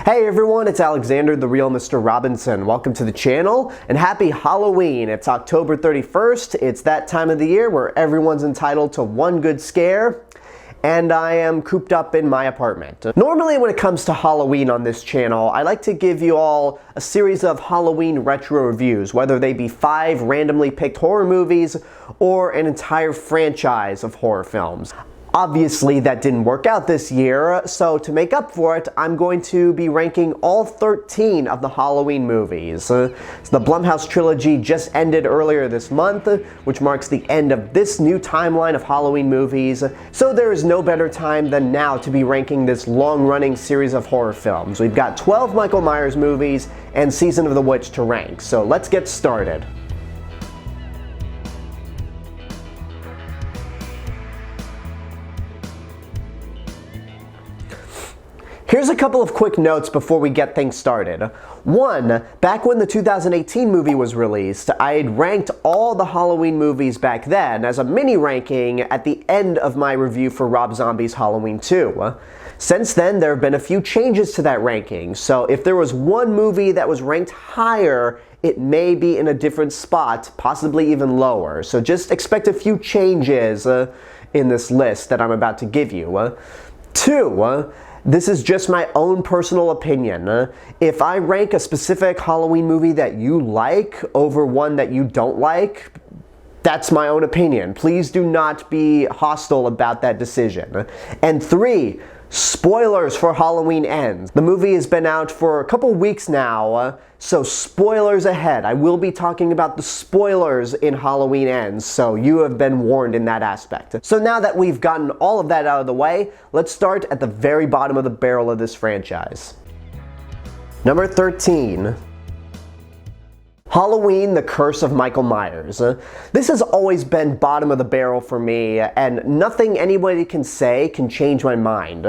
Hey everyone, it's Alexander, the real Mr. Robinson. Welcome to the channel, and happy Halloween. It's October 31st. It's that time of the year where everyone's entitled to one good scare, and I am cooped up in my apartment. Normally when it comes to Halloween on this channel, I like to give you all a series of Halloween retro reviews, whether they be 5 randomly picked horror movies or an entire franchise of horror films. Obviously, that didn't work out this year, so to make up for it, I'm going to be ranking all 13 of the Halloween movies. The Blumhouse trilogy just ended earlier this month, which marks the end of this new timeline of Halloween movies, so there is no better time than now to be ranking this long-running series of horror films. We've got 12 Michael Myers movies and Season of the Witch to rank, so let's get started. Here's a couple of quick notes before we get things started. One, back when the 2018 movie was released, I had ranked all the Halloween movies back then as a mini ranking at the end of my review for Rob Zombie's Halloween 2. Since then, there have been a few changes to that ranking, so if there was one movie that was ranked higher, it may be in a different spot, possibly even lower. So just expect a few changes in this list that I'm about to give you. Two, this is just my own personal opinion. If I rank a specific Halloween movie that you like over one that you don't like, that's my own opinion. Please do not be hostile about that decision. And 3, spoilers for Halloween Ends. The movie has been out for a couple weeks now, so spoilers ahead. I will be talking about the spoilers in Halloween Ends, so you have been warned in that aspect. So now that we've gotten all of that out of the way, let's start at the very bottom of the barrel of this franchise. Number 13. Halloween, The Curse of Michael Myers. This has always been bottom of the barrel for me, and nothing anybody can say can change my mind.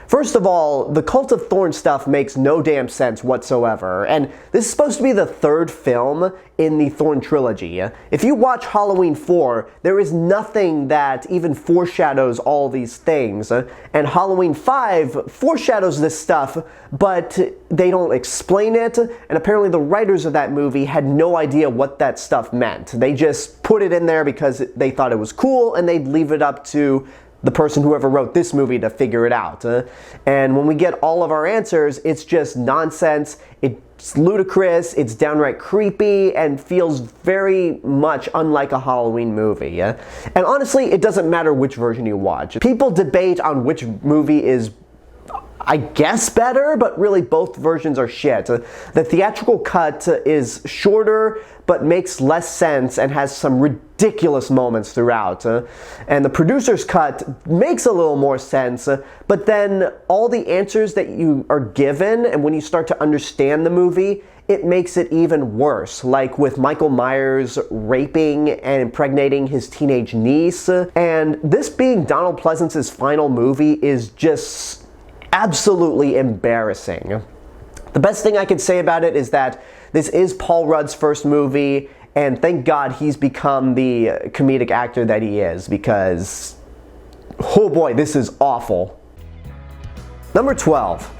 First of all, the Cult of Thorn stuff makes no damn sense whatsoever, and this is supposed to be the 3rd film in the Thorn trilogy. If you watch Halloween 4, there is nothing that even foreshadows all these things, and Halloween 5 foreshadows this stuff, but they don't explain it, and apparently the writers of that movie had no idea what that stuff meant. They just put it in there because they thought it was cool, and they'd leave it up to the person whoever wrote this movie to figure it out. And when we get all of our answers, it's just nonsense, it's ludicrous, it's downright creepy, and feels very much unlike a Halloween movie. And honestly, it doesn't matter which version you watch. People debate on which movie is, I guess, better, but really both versions are shit. The theatrical cut is shorter, but makes less sense and has some ridiculous moments throughout. And the producer's cut makes a little more sense, but then all the answers that you are given, and when you start to understand the movie, it makes it even worse, like with Michael Myers raping and impregnating his teenage niece. And this being Donald Pleasence's final movie is just absolutely embarrassing. The best thing I could say about it is that this is Paul Rudd's first movie, and thank God he's become the comedic actor that he is, because, oh boy, this is awful. Number 12.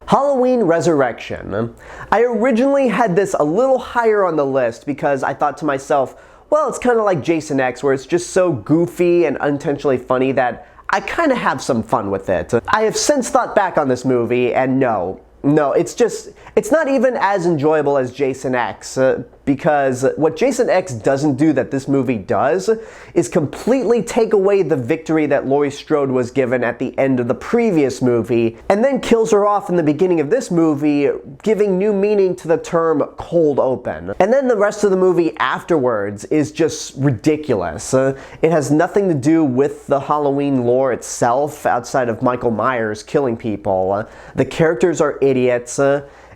Halloween Resurrection. I originally had this a little higher on the list because I thought to myself, well, it's kind of like Jason X, where it's just so goofy and unintentionally funny that I kind of have some fun with it. I have since thought back on this movie, and no, it's not even as enjoyable as Jason X, because what Jason X doesn't do that this movie does is completely take away the victory that Laurie Strode was given at the end of the previous movie, and then kills her off in the beginning of this movie, giving new meaning to the term cold open. And then the rest of the movie afterwards is just ridiculous. It has nothing to do with the Halloween lore itself, outside of Michael Myers killing people. The characters are idiots.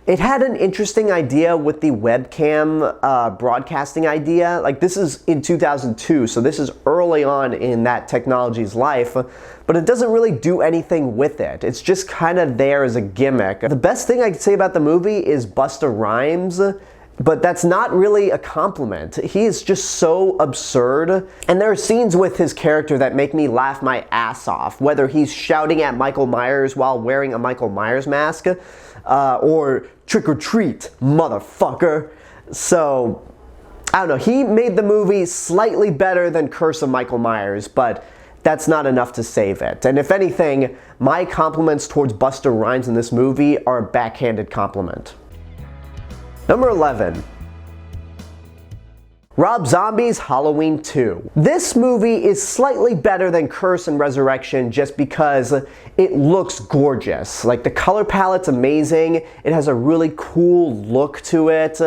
It had an interesting idea with the webcam broadcasting idea. Like, this is in 2002, so this is early on in that technology's life, but it doesn't really do anything with it. It's just kind of there as a gimmick. The best thing I could say about the movie is Busta Rhymes but that's not really a compliment. He is just so absurd, and there are scenes with his character that make me laugh my ass off, whether he's shouting at Michael Myers while wearing a Michael Myers mask, or trick or treat, motherfucker. So, I don't know, he made the movie slightly better than Curse of Michael Myers, but that's not enough to save it. And if anything, my compliments towards Busta Rhymes in this movie are a backhanded compliment. Number 11. Rob Zombie's Halloween 2. This movie is slightly better than Curse and Resurrection just because it looks gorgeous. Like, the color palette's amazing, it has a really cool look to it.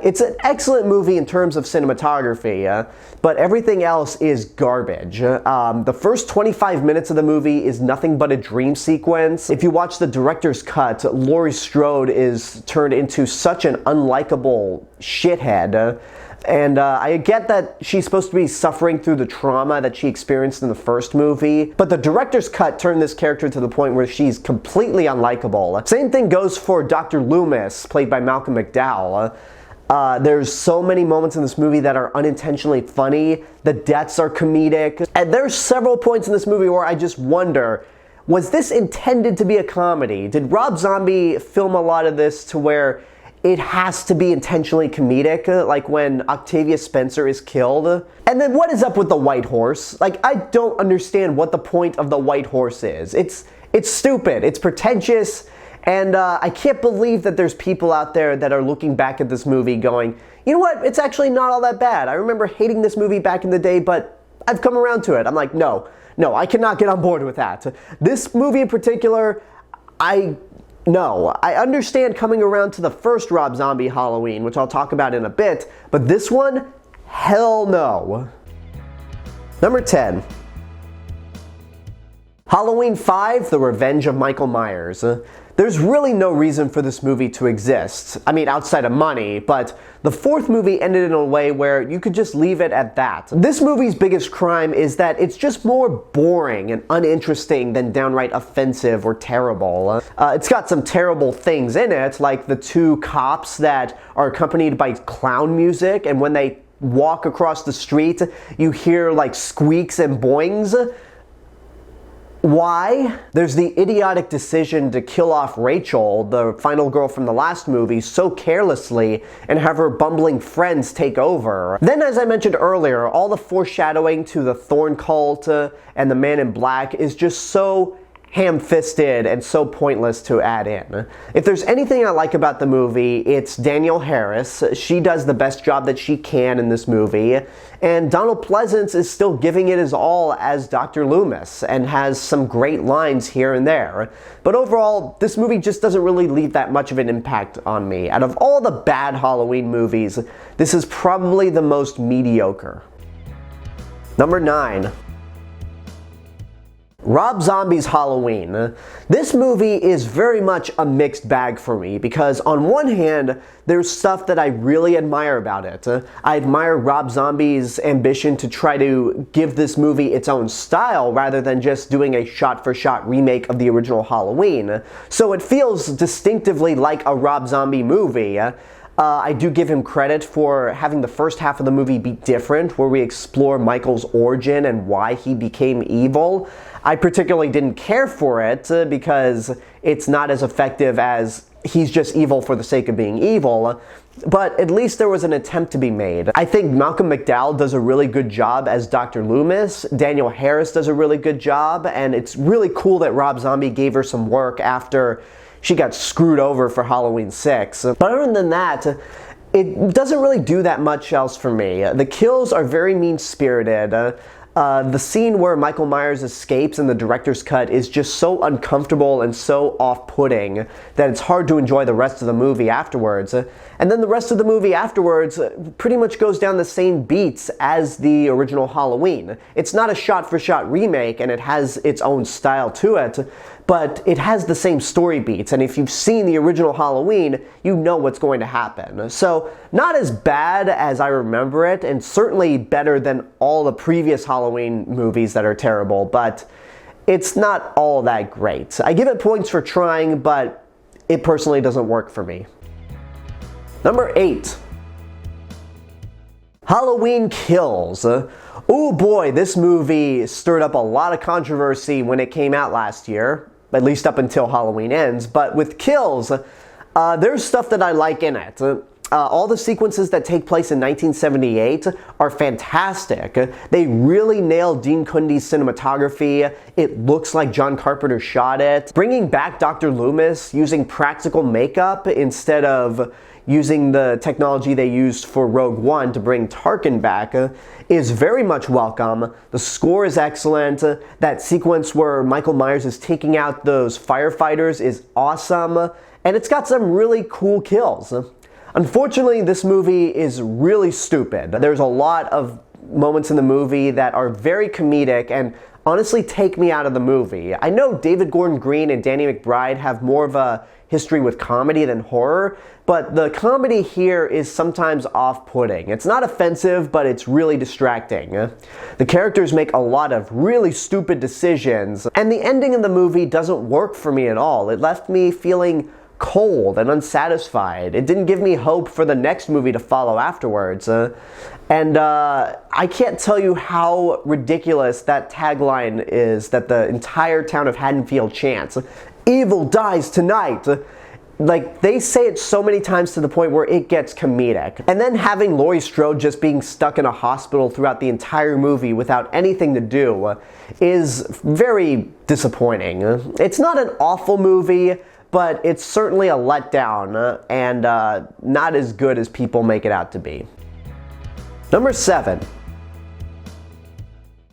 It's an excellent movie in terms of cinematography, but everything else is garbage. The first 25 minutes of the movie is nothing but a dream sequence. If you watch the director's cut, Laurie Strode is turned into such an unlikable shithead. And I get that she's supposed to be suffering through the trauma that she experienced in the first movie, but the director's cut turned this character to the point where she's completely unlikable. Same thing goes for Dr. Loomis, played by Malcolm McDowell. There's so many moments in this movie that are unintentionally funny. The deaths are comedic. And there's several points in this movie where I just wonder, was this intended to be a comedy? Did Rob Zombie film a lot of this to where it has to be intentionally comedic, like when Octavia Spencer is killed? And then what is up with the white horse? Like, I don't understand what the point of the white horse is. It's stupid, it's pretentious, and I can't believe that there's people out there that are looking back at this movie going, you know what, it's actually not all that bad. I remember hating this movie back in the day, but I've come around to it. I'm like, no, I cannot get on board with that. This movie in particular, I understand coming around to the first Rob Zombie Halloween, which I'll talk about in a bit, but this one, hell no. Number 10. Halloween 5, The Revenge of Michael Myers. There's really no reason for this movie to exist. I mean, outside of money, but the fourth movie ended in a way where you could just leave it at that. This movie's biggest crime is that it's just more boring and uninteresting than downright offensive or terrible. It's got some terrible things in it, like the two cops that are accompanied by clown music, and when they walk across the street, you hear like squeaks and boings. Why? There's the idiotic decision to kill off Rachel, the final girl from the last movie, so carelessly and have her bumbling friends take over. Then, as I mentioned earlier, all the foreshadowing to the Thorn cult and the Man in Black is just so ham-fisted and so pointless to add in. If there's anything I like about the movie, it's Danielle Harris. She does the best job that she can in this movie, and Donald Pleasance is still giving it his all as Dr. Loomis and has some great lines here and there. But overall, this movie just doesn't really leave that much of an impact on me. Out of all the bad Halloween movies, this is probably the most mediocre. Number 9. Rob Zombie's Halloween. This movie is very much a mixed bag for me because on one hand, there's stuff that I really admire about it. I admire Rob Zombie's ambition to try to give this movie its own style rather than just doing a shot-for-shot remake of the original Halloween. So it feels distinctively like a Rob Zombie movie. I do give him credit for having the first half of the movie be different, where we explore Michael's origin and why he became evil. I particularly didn't care for it because it's not as effective as he's just evil for the sake of being evil, but at least there was an attempt to be made. I think Malcolm McDowell does a really good job as Dr. Loomis, Danielle Harris does a really good job, and it's really cool that Rob Zombie gave her some work after she got screwed over for Halloween 6. But other than that, it doesn't really do that much else for me. The kills are very mean-spirited. The scene where Michael Myers escapes in the director's cut is just so uncomfortable and so off-putting that it's hard to enjoy the rest of the movie afterwards. And then the rest of the movie afterwards pretty much goes down the same beats as the original Halloween. It's not a shot-for-shot remake and it has its own style to it, but it has the same story beats, and if you've seen the original Halloween, you know what's going to happen. So, not as bad as I remember it, and certainly better than all the previous Halloween movies that are terrible, but it's not all that great. I give it points for trying, but it personally doesn't work for me. Number 8. Halloween Kills. Oh boy, this movie stirred up a lot of controversy when it came out last year, at least up until Halloween Ends, but with Kills, there's stuff that I like in it. All the sequences that take place in 1978 are fantastic. They really nailed Dean Cundey's cinematography. It looks like John Carpenter shot it. Bringing back Dr. Loomis using practical makeup instead of using the technology they used for Rogue One to bring Tarkin back is very much welcome. The score is excellent. That sequence where Michael Myers is taking out those firefighters is awesome. And it's got some really cool kills. Unfortunately, this movie is really stupid. There's a lot of moments in the movie that are very comedic and honestly take me out of the movie. I know David Gordon Green and Danny McBride have more of a history with comedy than horror, but the comedy here is sometimes off-putting. It's not offensive, but it's really distracting. The characters make a lot of really stupid decisions, and the ending of the movie doesn't work for me at all. It left me feeling cold and unsatisfied. It didn't give me hope for the next movie to follow afterwards. And I can't tell you how ridiculous that tagline is that the entire town of Haddonfield chants. Evil dies tonight. Like, they say it so many times to the point where it gets comedic. And then having Laurie Strode just being stuck in a hospital throughout the entire movie without anything to do is very disappointing. It's not an awful movie, but it's certainly a letdown and not as good as people make it out to be. Number 7.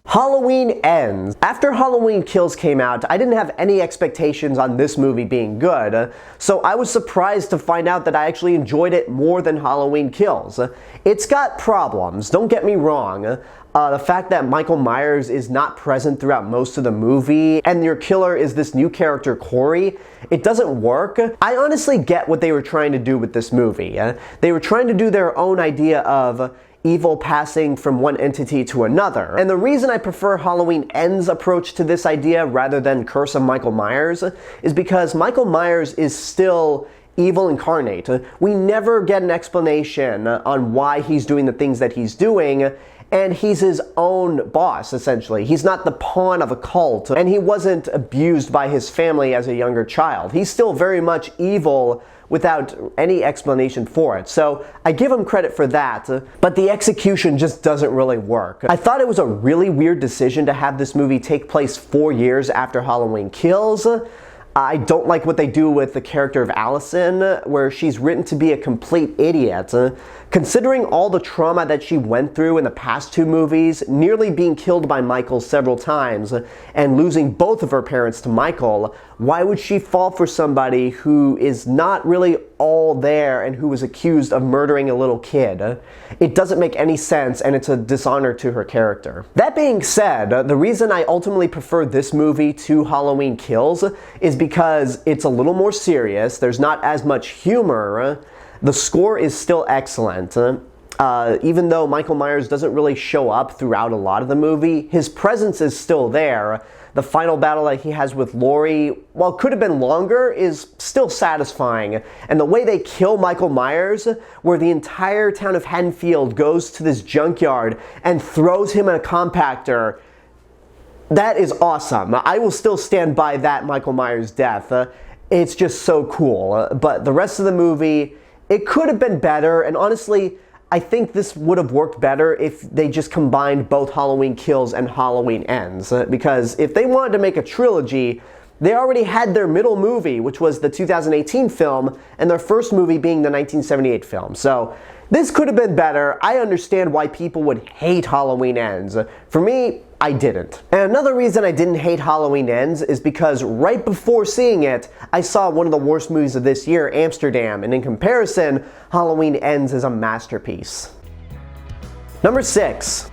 Halloween Ends. After Halloween Kills came out, I didn't have any expectations on this movie being good, so I was surprised to find out that I actually enjoyed it more than Halloween Kills. It's got problems, don't get me wrong. The fact that Michael Myers is not present throughout most of the movie, and your killer is this new character, Corey, it doesn't work. I honestly get what they were trying to do with this movie. They were trying to do their own idea of evil passing from one entity to another. And the reason I prefer Halloween Ends' approach to this idea rather than Curse of Michael Myers is because Michael Myers is still evil incarnate. We never get an explanation on why he's doing the things that he's doing, and he's his own boss, essentially. He's not the pawn of a cult, and he wasn't abused by his family as a younger child. He's still very much evil without any explanation for it. So I give him credit for that, but the execution just doesn't really work. I thought it was a really weird decision to have this movie take place 4 years after Halloween Kills. I don't like what they do with the character of Allison, where she's written to be a complete idiot. Considering all the trauma that she went through in the past 2 movies, nearly being killed by Michael several times, and losing both of her parents to Michael, why would she fall for somebody who is not really all there and who was accused of murdering a little kid? It doesn't make any sense, and it's a dishonor to her character. That being said, the reason I ultimately prefer this movie to Halloween Kills is because it's a little more serious, there's not as much humor, the score is still excellent. Even though Michael Myers doesn't really show up throughout a lot of the movie, his presence is still there. The final battle that he has with Laurie, while it could have been longer, is still satisfying. And the way they kill Michael Myers, where the entire town of Haddonfield goes to this junkyard and throws him in a compactor, that is awesome. I will still stand by that Michael Myers death. It's just so cool. But the rest of the movie, it could have been better, and honestly, I think this would have worked better if they just combined both Halloween Kills and Halloween Ends. Because if they wanted to make a trilogy, they already had their middle movie, which was the 2018 film, and their first movie being the 1978 film. So this could have been better. I understand why people would hate Halloween Ends. For me, I didn't. And another reason I didn't hate Halloween Ends is because right before seeing it, I saw one of the worst movies of this year, Amsterdam, and in comparison, Halloween Ends is a masterpiece. Number 6.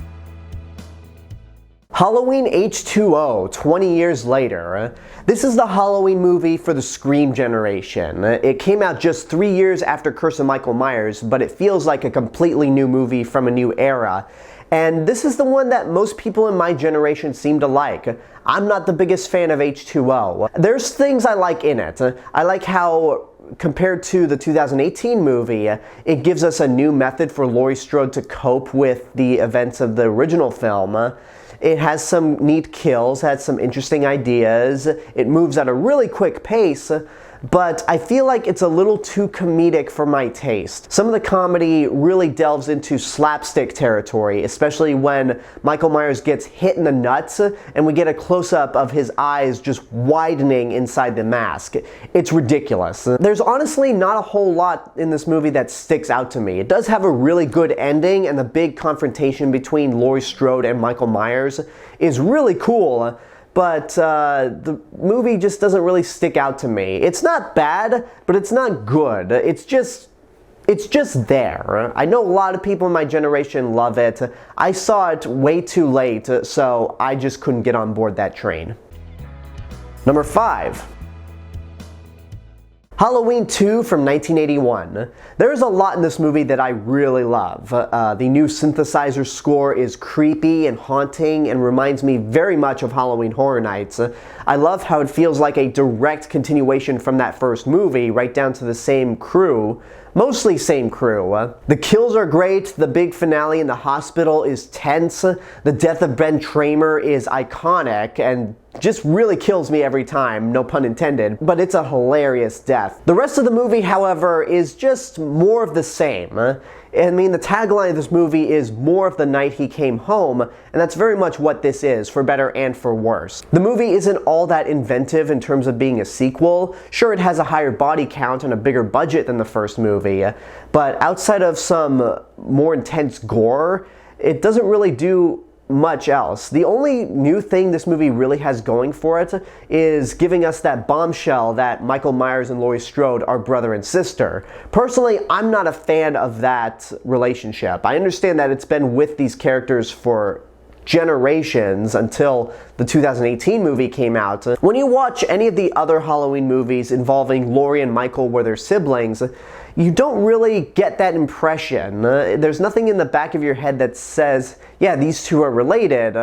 Halloween H2O, 20 years later. This is the Halloween movie for the Scream generation. It came out just 3 years after Curse of Michael Myers, but it feels like a completely new movie from a new era. And this is the one that most people in my generation seem to like. I'm not the biggest fan of H2O. There's things I like in it. I like how, compared to the 2018 movie, it gives us a new method for Laurie Strode to cope with the events of the original film. It has some neat kills, has some interesting ideas, it moves at a really quick pace, but I feel like it's a little too comedic for my taste. Some of the comedy really delves into slapstick territory, especially when Michael Myers gets hit in the nuts and we get a close-up of his eyes just widening inside the mask. It's ridiculous. There's honestly not a whole lot in this movie that sticks out to me. It does have a really good ending, and the big confrontation between Laurie Strode and Michael Myers is really cool. But the movie just doesn't really stick out to me. It's not bad, but it's not good. It's just there. I know a lot of people in my generation love it. I saw it way too late, so I just couldn't get on board that train. Number 5. Halloween 2 from 1981. There's a lot in this movie that I really love. The new synthesizer score is creepy and haunting and reminds me very much of Halloween Horror Nights. I love how it feels like a direct continuation from that first movie, right down to the same crew. Mostly same crew. The kills are great, the big finale in the hospital is tense, the death of Ben Tramer is iconic and just really kills me every time, no pun intended, but it's a hilarious death. The rest of the movie, however, is just more of the same. I mean, the tagline of this movie is more of the night he came home, and that's very much what this is, for better and for worse. The movie isn't all that inventive in terms of being a sequel. Sure, it has a higher body count and a bigger budget than the first movie, but outside of some more intense gore, it doesn't really do much else. The only new thing this movie really has going for it is giving us that bombshell that Michael Myers and Laurie Strode are brother and sister. Personally, I'm not a fan of that relationship. I understand that it's been with these characters for generations until the 2018 movie came out. When you watch any of the other Halloween movies involving Laurie and Michael where they're siblings, you don't really get that impression. There's nothing in the back of your head that says, yeah, these two are related.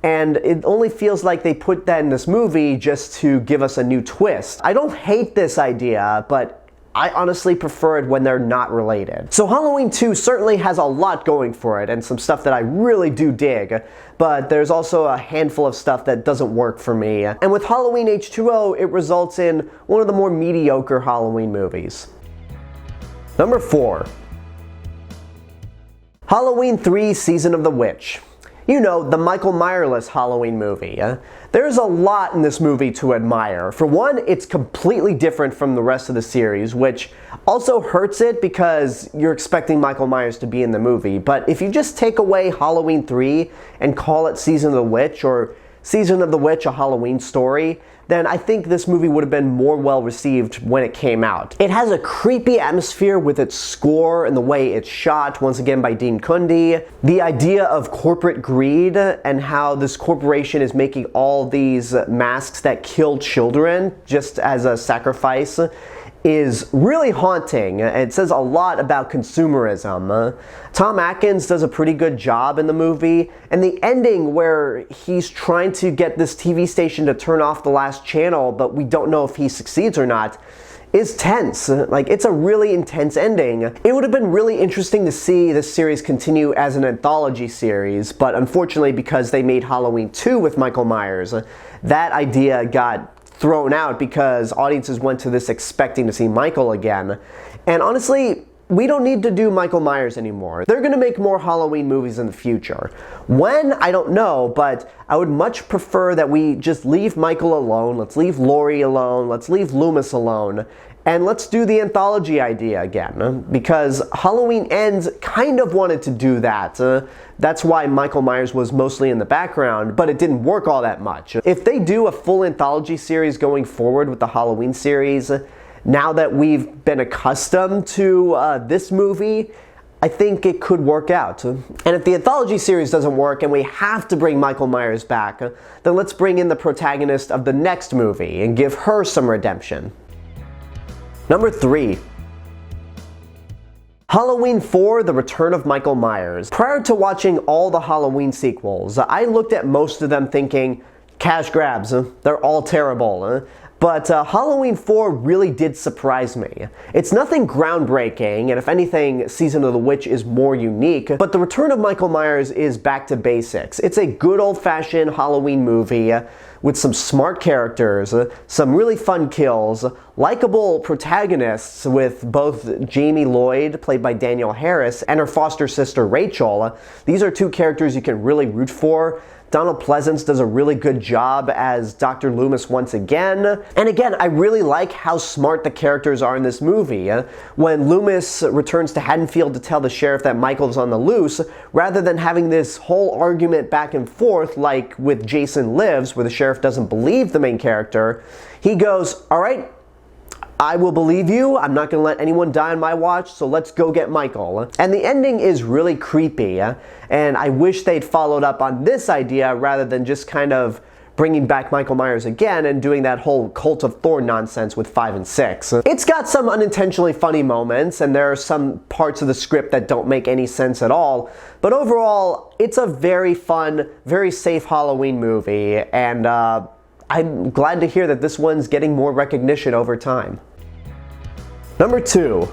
And it only feels like they put that in this movie just to give us a new twist. I don't hate this idea, but I honestly prefer it when they're not related. So Halloween 2 certainly has a lot going for it and some stuff that I really do dig, but there's also a handful of stuff that doesn't work for me. And with Halloween H2O, it results in one of the more mediocre Halloween movies. Number 4. Halloween 3 Season of the Witch. You know, the Michael Myers-less Halloween movie. There's a lot in this movie to admire. For one, it's completely different from the rest of the series, which also hurts it because you're expecting Michael Myers to be in the movie. But if you just take away Halloween 3 and call it Season of the Witch, or Season of the Witch, a Halloween story, then I think this movie would have been more well received when it came out. It has a creepy atmosphere with its score and the way it's shot, once again by Dean Cundey. The idea of corporate greed and how this corporation is making all these masks that kill children just as a sacrifice is really haunting. It says a lot about consumerism. Tom Atkins does a pretty good job in the movie, and the ending where he's trying to get this TV station to turn off the last channel, but we don't know if he succeeds or not, is tense. Like, it's a really intense ending. It would have been really interesting to see this series continue as an anthology series, but unfortunately, because they made Halloween 2 with Michael Myers, that idea got thrown out because audiences went to this expecting to see Michael again. And honestly, we don't need to do Michael Myers anymore. They're gonna make more Halloween movies in the future. When? I don't know, but I would much prefer that we just leave Michael alone, let's leave Laurie alone, let's leave Loomis alone, and let's do the anthology idea again. Because Halloween Ends kind of wanted to do that. That's why Michael Myers was mostly in the background, but it didn't work all that much. If they do a full anthology series going forward with the Halloween series, now that we've been accustomed to this movie, I think it could work out. And if the anthology series doesn't work and we have to bring Michael Myers back, then let's bring in the protagonist of the next movie and give her some redemption. Number 3. Halloween 4, The Return of Michael Myers. Prior to watching all the Halloween sequels, I looked at most of them thinking, cash grabs, they're all terrible. But Halloween 4 really did surprise me. It's nothing groundbreaking, and if anything, Season of the Witch is more unique, but The Return of Michael Myers is back to basics. It's a good old-fashioned Halloween movie with some smart characters, some really fun kills, likable protagonists with both Jamie Lloyd, played by Danielle Harris, and her foster sister Rachel. These are two characters you can really root for. Donald Pleasence does a really good job as Dr. Loomis once again. And again, I really like how smart the characters are in this movie. When Loomis returns to Haddonfield to tell the sheriff that Michael's on the loose, rather than having this whole argument back and forth like with Jason Lives, where the sheriff doesn't believe the main character, he goes, "All right, I will believe you. I'm not going to let anyone die on my watch, so let's go get Michael." And the ending is really creepy, and I wish they'd followed up on this idea rather than just kind of bringing back Michael Myers again and doing that whole Cult of Thorn nonsense with 5 and 6. It's got some unintentionally funny moments, and there are some parts of the script that don't make any sense at all, but overall, it's a very fun, very safe Halloween movie, and I'm glad to hear that this one's getting more recognition over time. Number 2.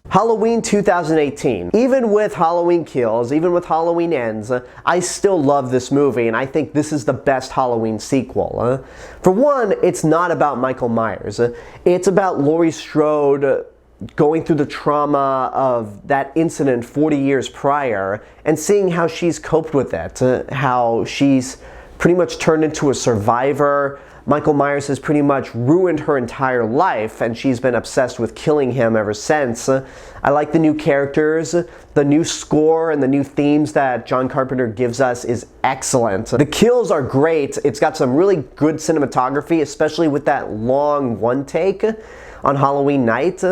Halloween 2018. Even with Halloween Kills, even with Halloween Ends, I still love this movie, and I think this is the best Halloween sequel. For one, it's not about Michael Myers. It's about Laurie Strode going through the trauma of that incident 40 years prior and seeing how she's coped with it, how she's pretty much turned into a survivor. Michael Myers has pretty much ruined her entire life, and she's been obsessed with killing him ever since. I like the new characters. The new score and the new themes that John Carpenter gives us is excellent. The kills are great. It's got some really good cinematography, especially with that long one take on Halloween night.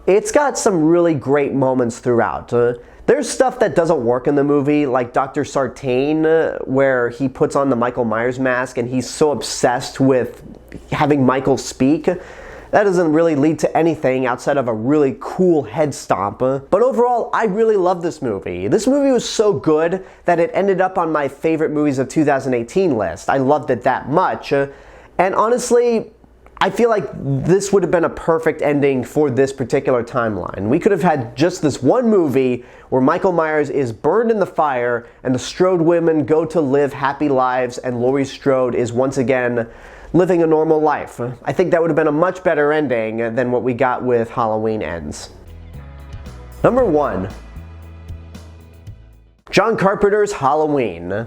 It's got some really great moments throughout. There's stuff that doesn't work in the movie, like Dr. Sartain, where he puts on the Michael Myers mask and he's so obsessed with having Michael speak. That doesn't really lead to anything outside of a really cool head stomp. But overall, I really love this movie. This movie was so good that it ended up on my favorite movies of 2018 list. I loved it that much. And honestly, I feel like this would have been a perfect ending for this particular timeline. We could have had just this one movie where Michael Myers is burned in the fire and the Strode women go to live happy lives and Laurie Strode is once again living a normal life. I think that would have been a much better ending than what we got with Halloween Ends. Number 1. John Carpenter's Halloween.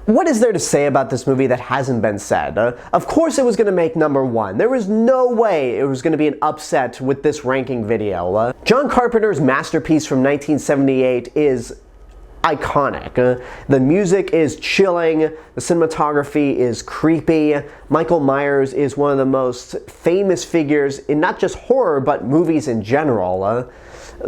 What is there to say about this movie that hasn't been said? Of course it was going to make number 1. There was no way it was going to be an upset with this ranking video. John Carpenter's masterpiece from 1978 is iconic. The music is chilling, the cinematography is creepy. Michael Myers is one of the most famous figures in not just horror, but movies in general.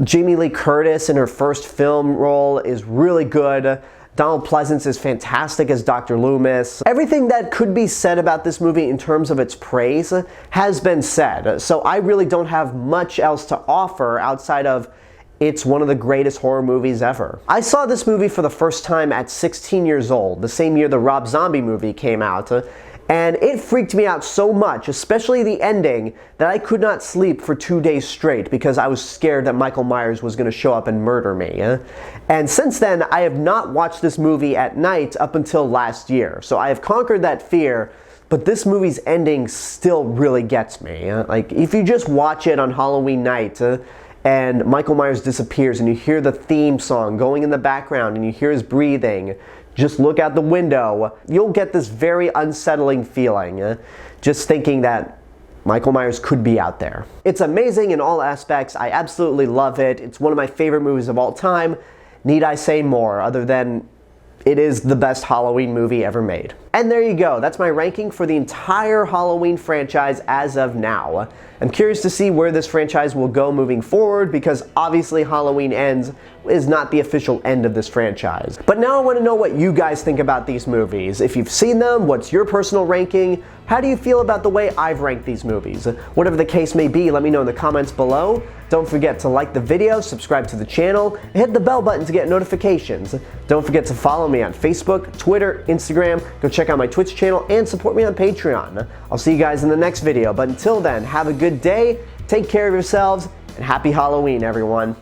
Jamie Lee Curtis in her first film role is really good. Donald Pleasence is fantastic as Dr. Loomis. Everything that could be said about this movie in terms of its praise has been said, so I really don't have much else to offer outside of it's one of the greatest horror movies ever. I saw this movie for the first time at 16 years old, the same year the Rob Zombie movie came out, and it freaked me out so much, especially the ending, that I could not sleep for 2 days straight because I was scared that Michael Myers was going to show up and murder me. And since then, I have not watched this movie at night up until last year. So I have conquered that fear, but this movie's ending still really gets me. Like, if you just watch it on Halloween night, and Michael Myers disappears and you hear the theme song going in the background and you hear his breathing, just look out the window, you'll get this very unsettling feeling, just thinking that Michael Myers could be out there. It's amazing in all aspects. I absolutely love it. It's one of my favorite movies of all time. Need I say more other than it is the best Halloween movie ever made. And there you go, that's my ranking for the entire Halloween franchise as of now. I'm curious to see where this franchise will go moving forward, because obviously Halloween Ends is not the official end of this franchise. But now I want to know what you guys think about these movies. If you've seen them, what's your personal ranking? How do you feel about the way I've ranked these movies? Whatever the case may be, let me know in the comments below. Don't forget to like the video, subscribe to the channel, and hit the bell button to get notifications. Don't forget to follow me on Facebook, Twitter, Instagram, go check out my Twitch channel, and support me on Patreon. I'll see you guys in the next video, but until then, have a good day, take care of yourselves, and happy Halloween, everyone.